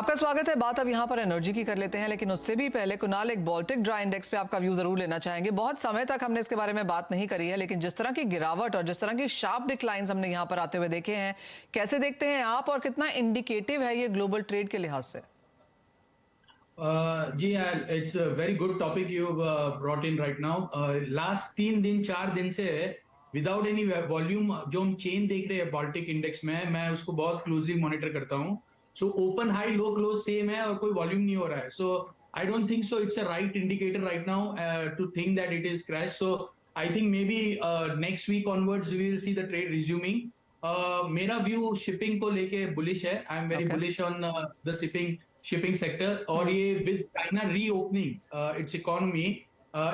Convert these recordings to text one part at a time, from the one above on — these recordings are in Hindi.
आपका स्वागत है। बात अब यहाँ पर एनर्जी की कर लेते हैं, लेकिन उससे भी पहले कुणाल, एक बाल्टिक ड्राई इंडेक्स पे आपका व्यू जरूर लेना चाहेंगे। बहुत समय तक हमने इसके बारे में बात नहीं करी है, लेकिन जिस तरह की गिरावट और जिस तरह की शार्प डिक्लाइंस हमने यहाँ पर आते हुए देखे हैं, कैसे देखते हैं आप और कितना इंडिकेटिव है ये ग्लोबल ट्रेड के लिहाज से? जी it's a very good topic you brought in right now. Last 3 दिन 4 दिन से विदाउट एनी वॉल्यूम जो हम चेन देख रहे हैं बाल्टिक इंडेक्स में, मैं उसको बहुत क्लोजली मॉनिटर करता हूँ। So open high low close same है और कोई वॉल्यूम नहीं हो रहा है। So I don't think so it's a right indicator right now to think that it is crash. So I think maybe next week onwards we will see the trade resuming. मेरा व्यू शिपिंग को लेके बुलिश है। I am very okay. Bullish on the shipping sector, और ये with China reopening its economy,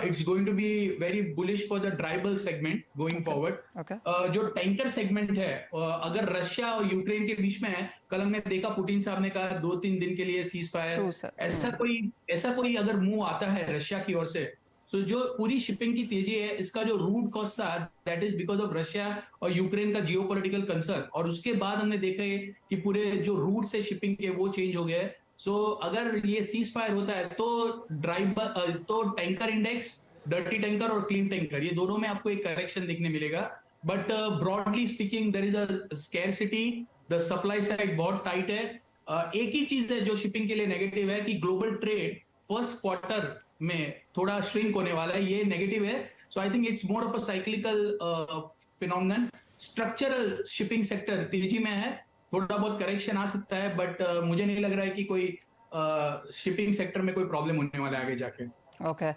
it's going to be very bullish for the dry bulk segment going okay. forward. Okay. जो टैंकर सेगमेंट है, अगर रशिया और यूक्रेन के बीच में है, कल हमने देखा पुतिन साहब ने कहा 2-3 दिन के लिए सीज फायर। True sir. ऐसा कोई अगर मूव आता है रशिया की ओर से, सो जो पूरी शिपिंग की तेजी है, इसका जो रूट कॉस्ट था, that is because of Russia और यूक्रेन का जियोपॉलिटिकल कंसर्न, और उसके बाद हमने देखा है कि पूरे जो रूट से शिपिंग के वो चेंज हो गया है। सो अगर ये सीज फायर होता है तो तो टैंकर इंडेक्स, डर्टी टैंकर और क्लीन टैंकर, ये दोनों में आपको एक करेक्शन देखने मिलेगा। But broadly speaking there is a scarcity, the supply side बहुत टाइट है। एक ही चीज है जो शिपिंग के लिए नेगेटिव है कि ग्लोबल ट्रेड फर्स्ट क्वार्टर में थोड़ा श्रिंक होने वाला है, ये नेगेटिव है। So I think it's more of a cyclical phenomenon. Structural shipping sector तेजी में है, थोड़ा बहुत करेक्शन आ सकता है, बट मुझे नहीं लग रहा है कि कोई शिपिंग सेक्टर में कोई प्रॉब्लम होने वाला है आगे जाके। Okay.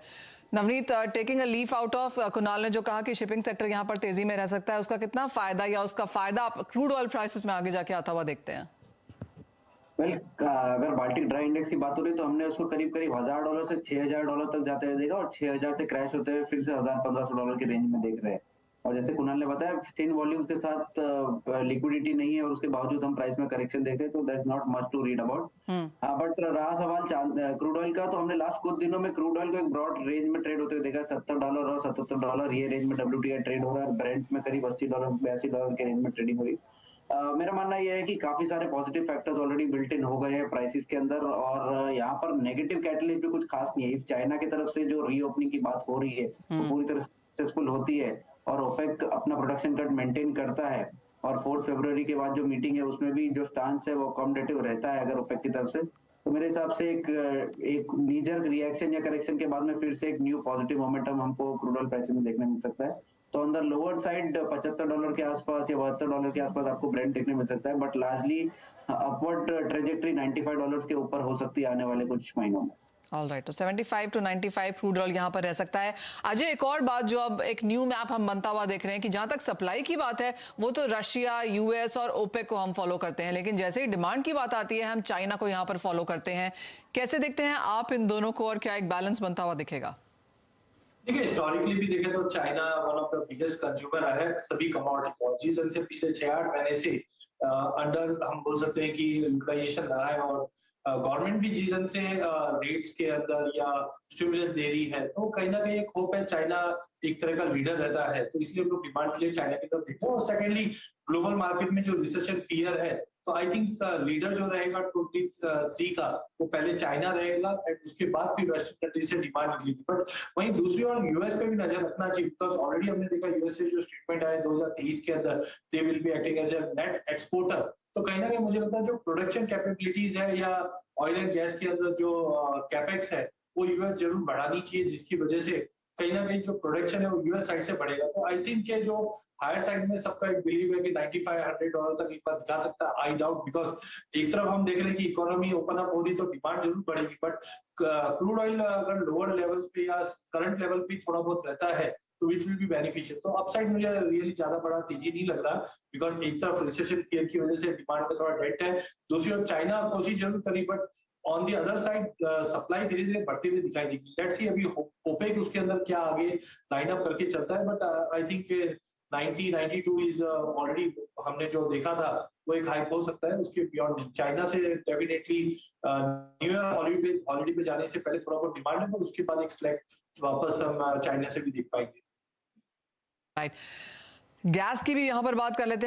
Navneet, taking a leaf out of Kunal ने जो कहा कि शिपिंग सेक्टर यहाँ पर तेजी में रह सकता है, उसका कितना फायदा या उसका फायदा आप क्रूड ऑयल प्राइसेस में आगे जाके आता हुआ देखते हैं? वेल, अगर बाल्टिक ड्राई इंडेक्स की बात हो रही तो हमने उसको करीब करीब $1000 से $6000 तक जाते हुए देखा, और 6000 से क्रैश होते हुए फिर से $1500 की रेंज में देख रहे हैं। और जैसे कुणाल ने बताया, थिन वॉल्यूम्स के साथ लिक्विडिटी नहीं है और उसके बावजूद हम प्राइस में करेक्शन देख रहे हैं, तो that's not much to read about. हाँ, बट रहा सवाल क्रूड ऑयल का, तो हमने लास्ट कुछ दिनों में क्रूड ऑयल को एक ब्रॉड रेंज में ट्रेड होते हुए देखा। $70 और $77 ये रेंज में WTI ट्रेड हो रहा है। ब्रेंट में करीब $80 $82 के रेंज में ट्रेडिंग हो रही है। मेरा मानना यह है कि काफी सारे positive factors already built in हो गए हैं प्राइसेस के अंदर, और यहाँ पर नेगेटिव कैटलिस्ट भी कुछ खास नहीं है। इफ चाइना की तरफ से जो रीओपनिंग की बात हो रही है वो पूरी तरह सक्सेसफुल होती है और ओपेक अपना प्रोडक्शन कट मेंटेन करता है, और 4 फरवरी के बाद जो मीटिंग है उसमें भी जो स्टांस है वो अकोमोडेटिव रहता है अगर ओपेक की तरफ से, तो मेरे हिसाब से एक नीजर रिएक्शन या करेक्शन के बाद में फिर से एक न्यू पॉजिटिव मोमेंटम हमको क्रूड ऑयल प्राइस में देखने मिल सकता है। तो ऑन द लोअर साइड $75 के आसपास या $72 के आसपास आपको ब्रेंट देखने मिल सकता है, बट लार्जली अपवर्ड ट्रेजेक्टरी $95 के ऊपर हो सकती है आने वाले कुछ महीनों में। ऑल राइट, तो 75 to 95 क्रूड ऑयल यहाँ पर रह सकता है। अजय, एक और बात जो अब एक न्यू मैप हम बनता हुआ देख रहे हैं कि जहां तक सप्लाई की बात है वो तो रशिया, यूएस और ओपेक को हम फॉलो करते हैं, लेकिन जैसे ही डिमांड की बात आती है हम चाइना को यहाँ पर फॉलो करते हैं। कैसे देखते हैं आप इन दोनों को और क्या एक बैलेंस बनता हुआ दिखेगा? देखिए, हिस्टोरिकली भी देखें तो China one of the biggest consumer है सभी कमोडिटी और चीजों से पिछले 6-8 महीने से अंडर हम बोल सकते हैं कि यूटिलाइजेशन रहा है, और गवर्नमेंट भी सीजन से रेट्स के अंदर या स्टिमुलस दे रही है, तो कहीं ना कहीं एक होप है चाइना एक तरह का लीडर रहता है, तो इसलिए हम लोग डिमांड के लिए चाइना की तरफ देखते हैं। और सेकेंडली, ग्लोबल मार्केट में जो रिसेशन फियर है, तो आई थिंक लीडर जो रहेगा 23 का, वो पहले चाइना रहेगा एंड उसके बाद फिर वेस्टर्न कंट्री से डिमांड निकलेगी। बट वहीं दूसरी ओर यूएस पे भी नजर रखना चाहिए, बिकॉज ऑलरेडी हमने देखा यूएस से जो स्टेटमेंट आया 2023 के अंदर, they will be acting as a net exporter. तो कहीं ना कहीं मुझे लगता है जो प्रोडक्शन कैपेबिलिटीज है या ऑयल एंड गैस के अंदर जो कैपेक्स है, वो यूएस जरूर बढ़ानी चाहिए, जिसकी वजह से कहीं ना कहीं जो प्रोडक्शन है वो यूएस साइड से बढ़ेगा। तो आई थिंक के जो हायर साइड में सबका एक बिलीव है कि $95-100 तक एक बार दिखा सकता है। आई डाउट, बिकॉज एक तरफ हम देख रहे हैं कि इकोनॉमी ओपन अप हो रही तो डिमांड जरूर बढ़ेगी, बट क्रूड ऑयल अगर लोअर लेवल पे या करंट लेवल पे थोड़ा बहुत रहता है तो विच विल बी बेनिफिशियल। तो अपसाइड मुझे रियली ज्यादा बड़ा तेजी नहीं लग रहा, बिकॉज एक तरफ रिसेशन फियर की वजह से डिमांड में थोड़ा डेट है, दूसरी ओर चाइना कोशिश जरूर करी, but on the other side supply धीरे धीरे बढ़ती हुई दिखाई देगी। लेट्स सी अभी ओपेक उसके अंदर क्या आगे लाइन अप करके चलता है, but I think 90-92 is already हमने जो देखा था वो एक हाइप हो सकता है, उसके बियॉन्ड नहीं। चाइना से डेफिनेटली न्यू ईयर हॉलीडे पे जाने से पहले थोड़ा बहुत डिमांड है, उसके बाद एक सिलेक्ट वापस हम चाइना से भी देख पाएंगे। राइट, गैस की भी यहाँ पर बात कर लेते हैं।